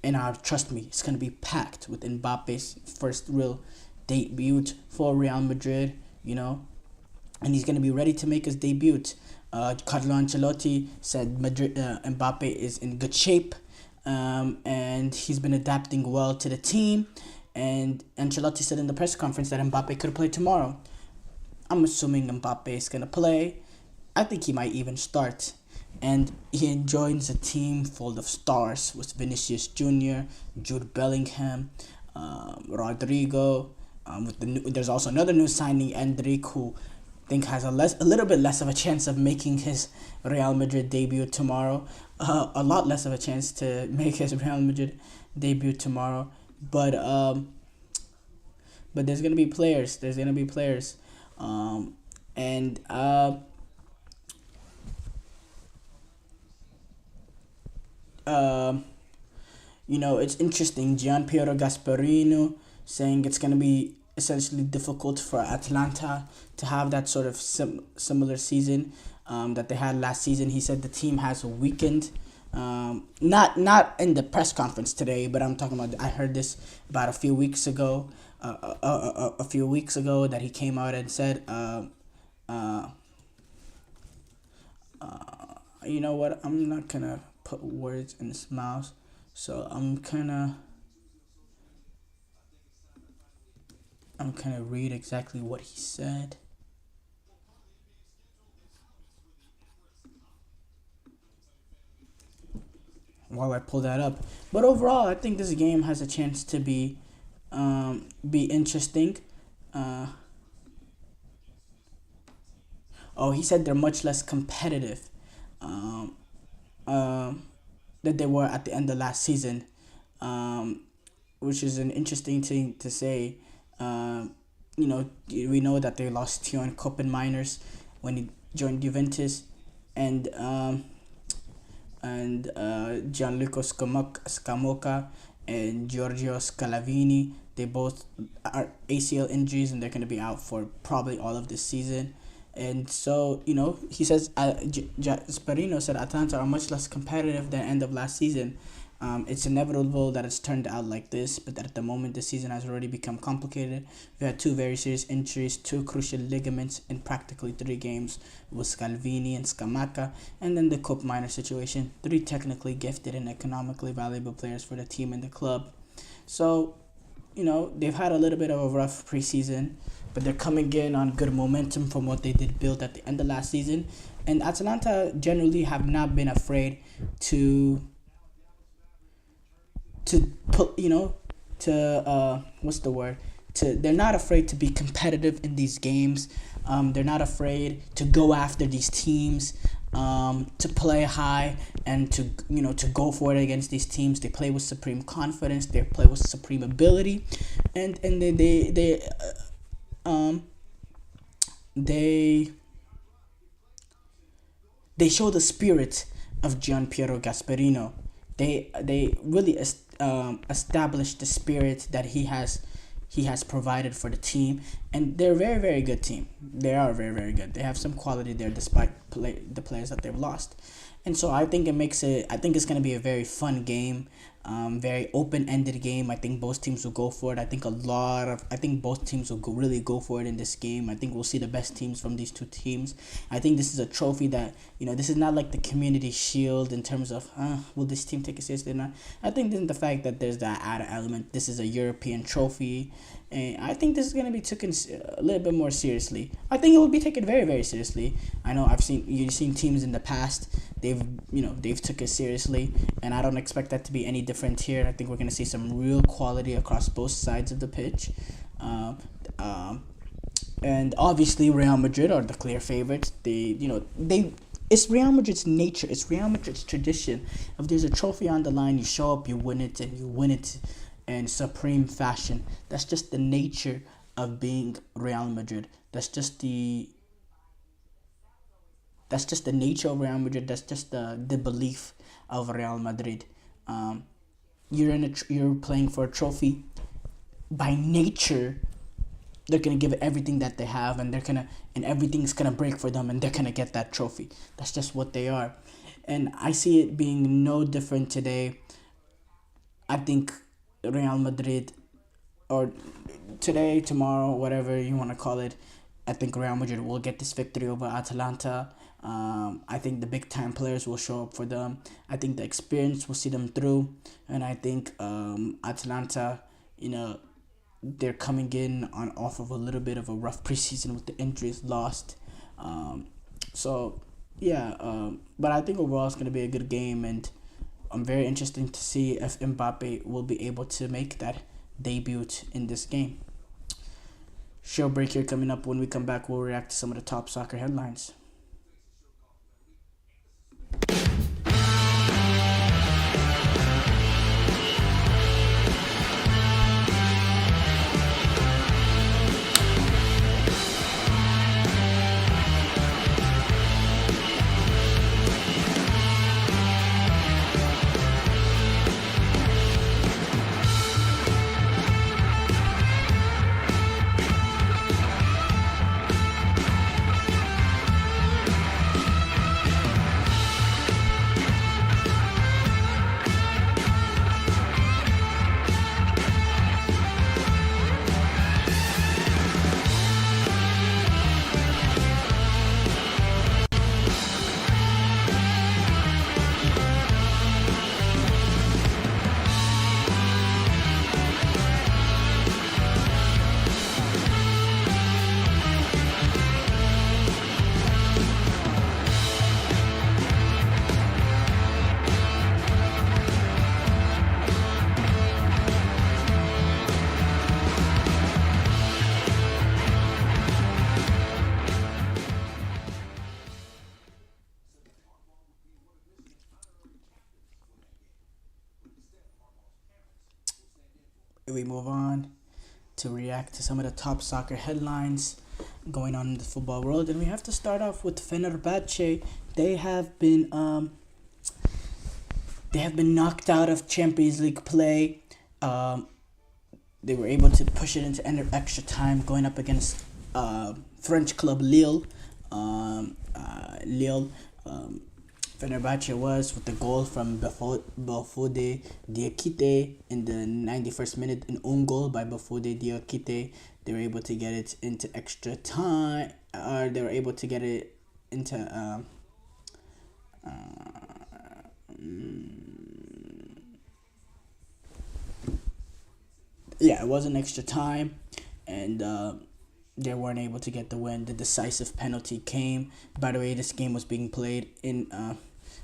and trust me, it's gonna be packed with Mbappe's first real debut for Real Madrid. And he's gonna be ready to make his debut. Carlo Ancelotti said Mbappe is in good shape, and he's been adapting well to the team. And Ancelotti said in the press conference that Mbappe could play tomorrow. I'm assuming Mbappe is going to play. I think he might even start. And he joins a team full of stars with Vinicius Jr., Jude Bellingham, Rodrigo. There's also another new signing, Endrick, who I think has a little bit less of a chance of making his Real Madrid debut tomorrow. A lot less of a chance to make his Real Madrid debut tomorrow. But there's going to be players. It's interesting. Gianpiero Gasparino saying it's going to be essentially difficult for Atalanta to have that sort of similar season that they had last season. He said the team has weakened. Not in the press conference today, but I'm talking about. I heard this about a few weeks ago. That he came out and said, you know what? I'm not gonna put words in his mouth, so I'm gonna read exactly what he said. While I pull that up, but overall, I think this game has a chance to be interesting. He said they're much less competitive than they were at the end of last season, which is an interesting thing to say. we know that they lost Tion Miners when he joined Juventus, and Gianluca Scamocca and Giorgio Scalavini. They both are ACL injuries, and they're going to be out for probably all of this season. And so, he says, Sperino said Atalanta are much less competitive than end of last season. It's inevitable that it's turned out like this, but that at the moment the season has already become complicated. We had two very serious injuries, two crucial ligaments in practically 3 games with Scalvini and Scamacca, and then the Cup minor situation. 3 technically gifted and economically valuable players for the team and the club. So, they've had a little bit of a rough preseason, but they're coming in on good momentum from what they did build at the end of last season. And Atalanta generally have not been afraid to put, what's the word? They're not afraid to be competitive in these games. They're not afraid to go after these teams, to play high and to go for it against these teams. They play with supreme confidence. They play with supreme ability, and they show the spirit of Gianpiero Gasperino. They really established the spirit that he has provided for the team, and they're a very, very good team. They are very, very good. They have some quality there despite the players that they've lost. And so I think it's going to be a very fun game, very open-ended game. I think both teams will go for it. I think both teams will really go for it in this game. I think we'll see the best teams from these two teams. I think this is a trophy that, this is not like the Community Shield in terms of, will this team take it seriously or not? I think then the fact that there's that added element, this is a European trophy, and I think this is going to be taken a little bit more seriously. I think it will be taken very, very seriously. I know you've seen teams in the past, they've took it seriously, and I don't expect that to be any different here. I think we're going to see some real quality across both sides of the pitch. And obviously Real Madrid are the clear favorites. It's Real Madrid's nature. It's Real Madrid's tradition. If there's a trophy on the line, you show up, you win it, and you win it in supreme fashion. That's just the nature of being Real Madrid. That's just the nature of Real Madrid. That's just the belief of Real Madrid. You're playing for a trophy. By nature, they're gonna give it everything that they have, and everything's gonna break for them, and they're gonna get that trophy. That's just what they are, and I see it being no different today. I think Real Madrid, or today, tomorrow, whatever you want to call it, I think Real Madrid will get this victory over Atalanta. I think the big time players will show up for them. I think the experience will see them through, and I think Atalanta, they're coming in off of a little bit of a rough preseason with the injuries lost. But I think overall it's going to be a good game, and I'm very interested to see if Mbappe will be able to make that debut in this game. Show break here coming up. When we come back, we'll react to some of the top soccer headlines. We move on. to react to some of the top soccer headlines going on in the football world, and we have to start off with Fenerbahce. They have been knocked out of Champions League play. They were able to push it into extra time, going up against French club Lille. Fenerbahce was with the goal from Bafode Diakite in the 91st minute, an own goal by Bafode Diakite. They were able to get it into extra time, or they were able to get it into it was an extra time, and they weren't able to get the win. The decisive penalty came. By the way, this game was being played in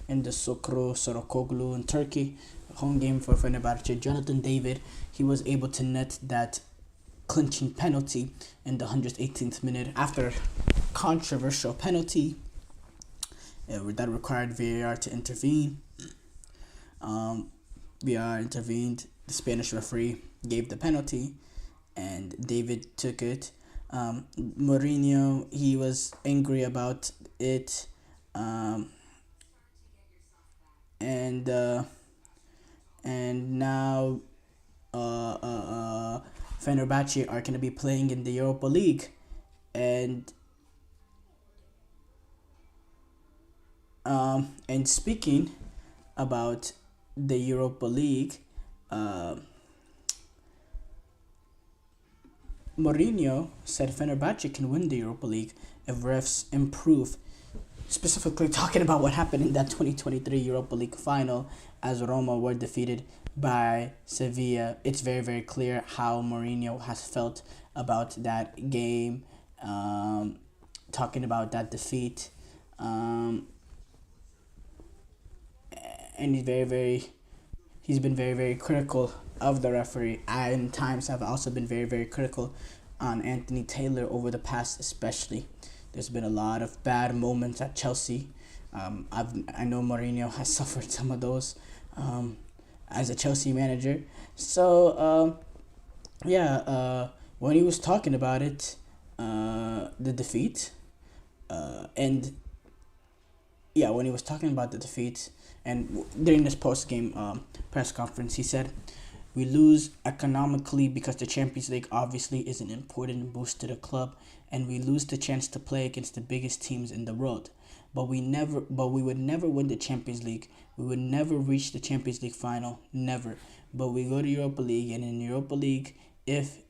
the Sorokoglu in Turkey, home game for Fenerbahce. Jonathan David, he was able to net that clinching penalty in the 118th minute after controversial penalty that required VAR to intervene. VAR intervened. The Spanish referee gave the penalty, and David took it. Mourinho, he was angry about it, and now Fenerbahce are going to be playing in the Europa League, and speaking about the Europa League, Mourinho said Fenerbahce can win the Europa League if refs improve. Specifically talking about what happened in that 2023 Europa League final as Roma were defeated by Sevilla. It's very, very clear how Mourinho has felt about that game, talking about that defeat. And he's been very, very critical of the referee. I, in times, have also been very, very critical on Anthony Taylor over the past, especially. There's been a lot of bad moments at Chelsea. I know Mourinho has suffered some of those as a Chelsea manager. So, when he was talking about it, the defeat, when he was talking about the defeat, and during this post-game press conference, he said, "We lose economically because the Champions League obviously is an important boost to the club, and we lose the chance to play against the biggest teams in the world. But we would never win the Champions League. We would never reach the Champions League final, never. But we go to Europa League, and in Europa League, if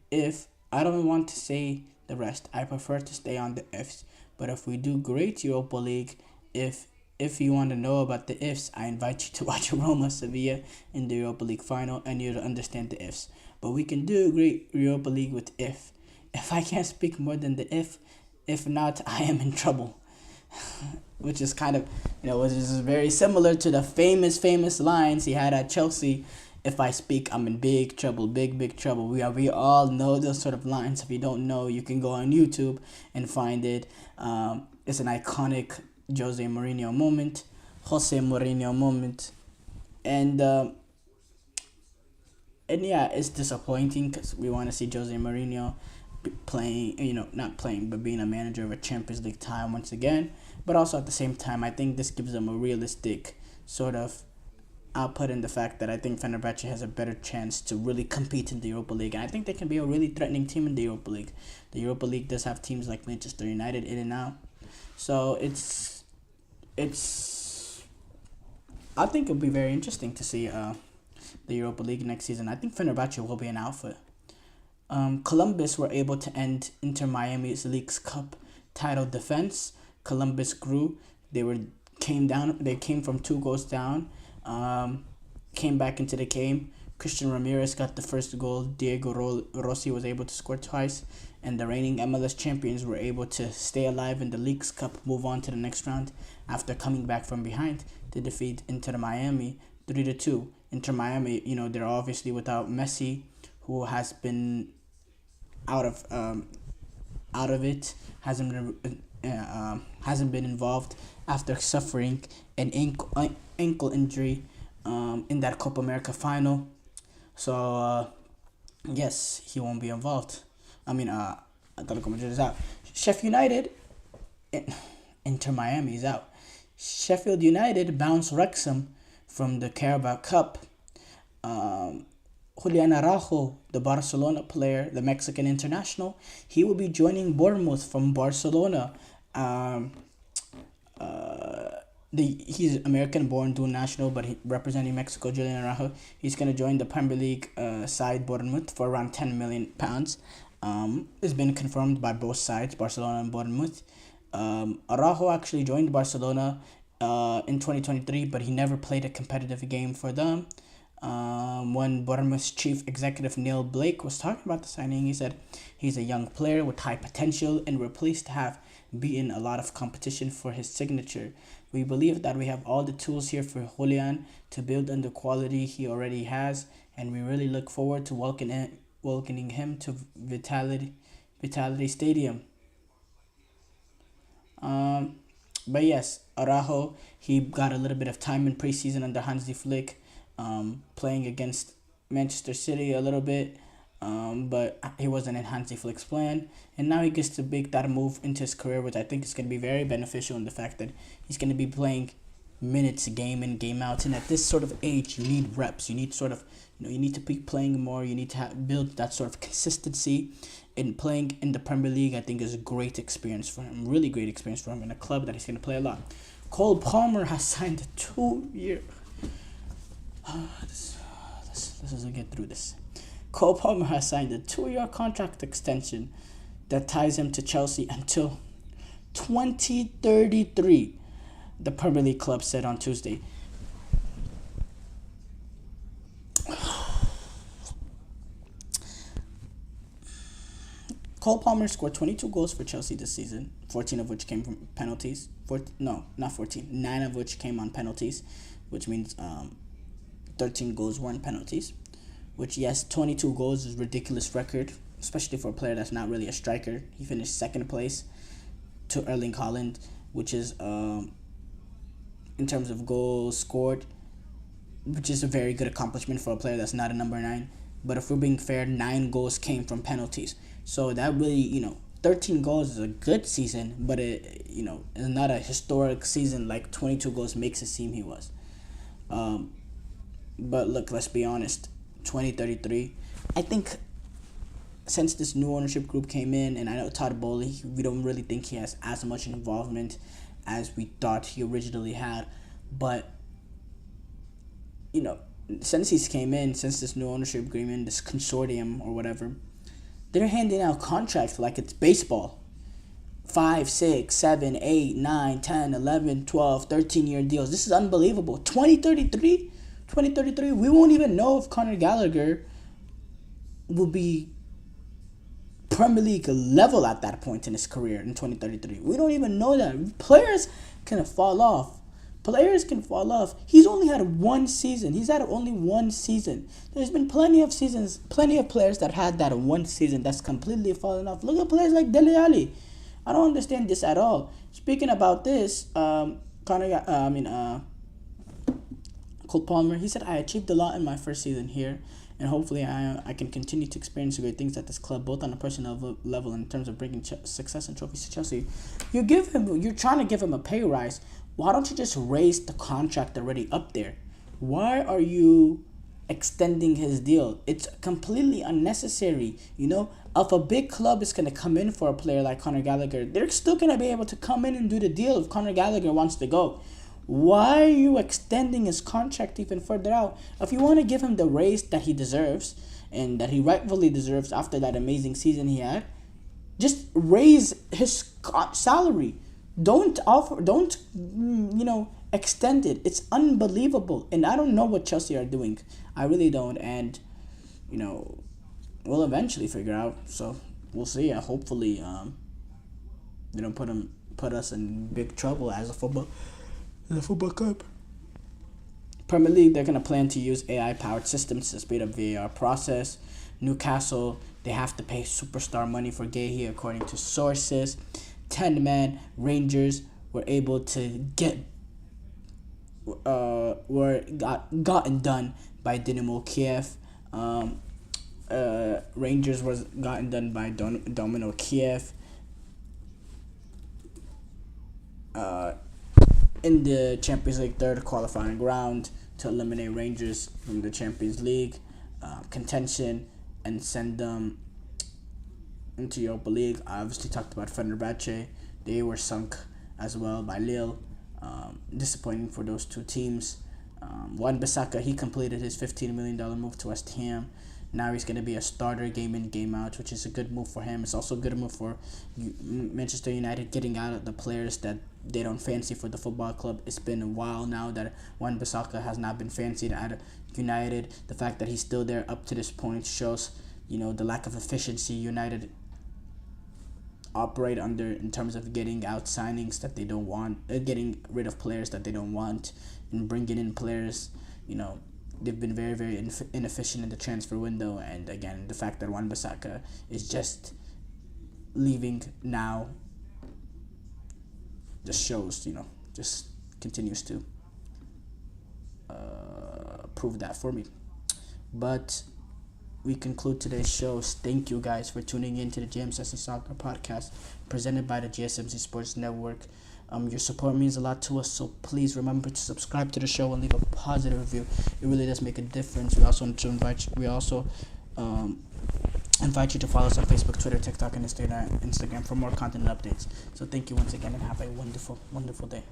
I don't want to say the rest, I prefer to stay on the ifs. But if we do great Europa League, if you want to know about the ifs, I invite you to watch Roma Sevilla in the Europa League final, and you'll understand the ifs. But we can do a great Europa League with if. If I can't speak more than the if not, I am in trouble." Which is kind of, which is very similar to the famous lines he had at Chelsea. "If I speak, I'm in big trouble, big trouble." We all know those sort of lines. If you don't know, you can go on YouTube and find it. It's an iconic Jose Mourinho moment. And it's disappointing because we want to see Jose Mourinho not playing, but being a manager of a Champions League tie once again. But also at the same time, I think this gives them a realistic sort of output in the fact that I think Fenerbahce has a better chance to really compete in the Europa League. And I think they can be a really threatening team in the Europa League. The Europa League does have teams like Manchester United in and out. So I think it'll be very interesting to see the Europa League next season. I think Fenerbahce will be an outfit. Columbus were able to end Inter Miami's Leagues Cup title defense. Columbus grew. They came from 2 goals down. Came back into the game. Christian Ramirez got the first goal. Diego Rossi was able to score twice. And the reigning MLS champions were able to stay alive in the Leagues Cup, move on to the next round after coming back from behind to defeat Inter Miami 3-2. Inter Miami, they're obviously without Messi, who has been out of it, hasn't been involved after suffering an ankle injury in that Copa America final. So Yes, he won't be involved. Atletico Madrid is out. Sheffield United, Inter Miami is out. Sheffield United bounced Wrexham from the Carabao Cup. Julian Araujo, the Barcelona player, the Mexican international, he will be joining Bournemouth from Barcelona. He's American-born dual national, but representing Mexico. Julian Araujo, he's gonna join the Premier League side Bournemouth for around £10 million. It's been confirmed by both sides, Barcelona and Bournemouth. Araujo actually joined Barcelona in 2023, but he never played a competitive game for them. When Bournemouth's chief executive Neil Blake was talking about the signing, he said he's a young player with high potential and we're pleased to have beaten a lot of competition for his signature. We believe that we have all the tools here for Julian to build on the quality he already has, and we really look forward to welcoming him to Vitality Stadium. But yes, Araujo, he got a little bit of time in preseason under Hansi Flick, playing against Manchester City a little bit, but he wasn't in Hansi Flick's plan. And now he gets to make that move into his career, which I think is going to be very beneficial in the fact that he's going to be playing minutes game in, game out. And at this sort of age, you need reps. You need you need to be playing more. You need to build that sort of consistency. And playing in the Premier League, I think, is a great experience for him. Really great experience for him in a club that he's going to play a lot. Cole Palmer has signed a 2-year... Let's get through this. Cole Palmer has signed a 2-year contract extension that ties him to Chelsea until 2033, the Premier League club said on Tuesday. Cole Palmer scored 22 goals for Chelsea this season, 14 of which came from penalties. 9 of which came on penalties, which means 13 goals weren't penalties. Which, yes, 22 goals is a ridiculous record, especially for a player that's not really a striker. He finished second place to Erling Haaland, which is, in terms of goals scored, which is a very good accomplishment for a player that's not a number 9. But if we're being fair, 9 goals came from penalties. So that really, 13 goals is a good season, but it, is not a historic season like 22 goals makes it seem he was. But look, let's be honest. 2033, I think since this new ownership group came in, and I know Todd Bowley, we don't really think he has as much involvement as we thought he originally had, but since he's came in, since this new ownership agreement, this consortium or whatever, they're handing out contracts like it's baseball. 5, 6, 7, 8, 9, 10, 11, 12, 13-year deals. This is unbelievable. 2033, we won't even know if Conor Gallagher will be Premier League level at that point in his career in 2033. We don't even know that. Players can fall off. He's only had one season. He's had only one season. There's been plenty of players that had that one season that's completely fallen off. Look at players like Dele Alli. I don't understand this at all. Speaking about this, Cole Palmer, he said, I achieved a lot in my first season here, and hopefully I can continue to experience great things at this club, both on a personal level and in terms of bringing success and trophies to Chelsea. You're trying to give him a pay rise. Why don't you just raise the contract already up there? Why are you extending his deal? It's completely unnecessary. If a big club is going to come in for a player like Conor Gallagher, they're still going to be able to come in and do the deal if Conor Gallagher wants to go. Why are you extending his contract even further out? If you want to give him the raise that he deserves and that he rightfully deserves after that amazing season he had, just raise his salary. Don't extend it. It's unbelievable. And I don't know what Chelsea are doing. I really don't. And, we'll eventually figure out. So we'll see. Hopefully, they don't put us in big trouble as a football club. Premier League, they're going to plan to use AI-powered systems to speed up VAR process. Newcastle, they have to pay superstar money for Gahey, according to sources. 10-man Rangers were able to gotten done by Dynamo Kiev. Rangers was gotten done by Domino Kiev. In the Champions League third qualifying round to eliminate Rangers from the Champions League contention and send them into Europa League. I obviously talked about Fenerbahce. They were sunk as well by Lille. Disappointing for those two teams. Wan-Bissaka, he completed his $15 million move to West Ham. Now he's going to be a starter game in, game out, which is a good move for him. It's also a good move for Manchester United, getting out of the players that they don't fancy for the football club. It's been a while now that Wan-Bissaka has not been fancied at United. The fact that he's still there up to this point shows, the lack of efficiency United operate under in terms of getting out signings that they don't want, getting rid of players that they don't want, and bringing in players. They've been very, very inefficient in the transfer window. And again, the fact that Wan-Bissaka is just leaving now just shows, just continues to prove that for me. But we conclude today's shows. Thank you guys for tuning in to the GSMC Soccer Podcast presented by the GSMC Sports Network. Your support means a lot to us, so please remember to subscribe to the show and leave a positive review. It really does make a difference. We also invite you to follow us on Facebook, Twitter, TikTok, and Instagram for more content and updates. So thank you once again, and have a wonderful, wonderful day.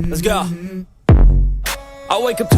Let's go. I wake up to